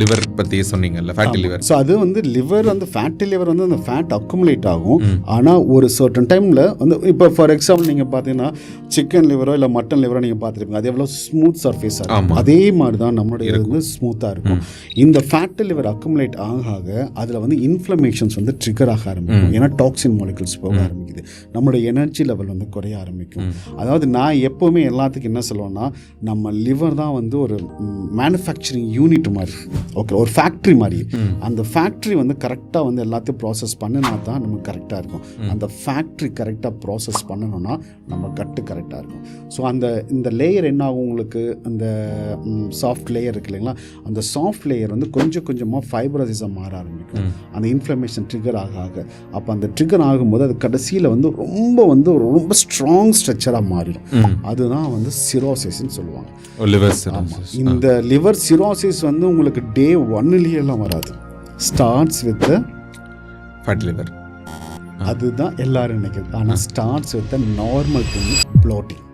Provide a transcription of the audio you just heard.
Liver பற்றி சொன்னீங்கல்ல, fatty liver. So அது வந்து லிவர் வந்து ஃபேட்டி லிவர் வந்து அந்த ஃபேட் அக்குமுலேட் ஆகும். ஆனால் ஒரு சர்டன் டைமில் வந்து இப்போ ஃபார் எக்ஸாம்பிள் நீங்கள் பார்த்தீங்கன்னா சிக்கன் லிவரோ இல்லை மட்டன் லிவரோ நீங்கள் பார்த்துருப்பீங்க, அது எவ்வளோ ஸ்மூத் சர்ஃபேஸாக இருக்கும். அதே மாதிரி தான் நம்மளுடைய வந்து ஸ்மூத்தாக இருக்கும். இந்த ஃபேட்டி லிவர் அக்குமுலேட் ஆக அதில் வந்து இன்ஃப்ளமேஷன்ஸ் வந்து ட்ரிகர் ஆக ஆரம்பிக்கும். ஏன்னா டாக்ஸின் மாலிகுல்ஸ் போக ஆரம்பிக்குது, நம்மளுடைய எனர்ஜி லெவல் வந்து குறைய ஆரம்பிக்கும். அதாவது நான் எப்போவுமே எல்லாத்துக்கும் என்ன சொல்லுவேன்னா, நம்ம லிவர் தான் வந்து ஒரு மேனுஃபேக்சரிங் யூனிட் மாதிரி, ஓகே, ஒரு ஃபேக்ட்ரி மாதிரி. அந்த ஃபேக்ட்ரி வந்து கரெக்டாக வந்து எல்லாத்தையும் ப்ராசஸ் பண்ணினா தான் நமக்கு கரெக்டாக இருக்கும். அந்த ஃபேக்ட்ரி கரெக்டாக ப்ராசஸ் பண்ணணும்னா நம்ம கட்டு கரெக்டாக இருக்கும். ஸோ இந்த லேயர் என்ன ஆகும், உங்களுக்கு அந்த சாஃப்ட் லேயர் இருக்கு இல்லைங்களா, அந்த சாஃப்ட் லேயர் வந்து கொஞ்சம் கொஞ்சமாக ஃபைப்ரஸிஸாக மாற ஆரம்பிக்கும். அந்த இன்ஃப்ளமேஷன் ட்ரிகர் ஆக அப்போ அந்த ட்ரிகர் ஆகும்போது அது கடைசியில் வந்து ரொம்ப ஸ்ட்ராங் ஸ்ட்ரக்சராக மாறிடும். அதுதான் வந்து சிரோசிஸ்ன்னு சொல்லுவாங்க. இந்த லிவர் சிரோசிஸ் வந்து உங்களுக்கு டே 1 வராது. Starts with fat liver. அதுதான் எல்லாரும் நினைக்கிறது. ஆனால் ஸ்டார்ட்ஸ் வித் நார்மல் ப்ளோட்டிங்.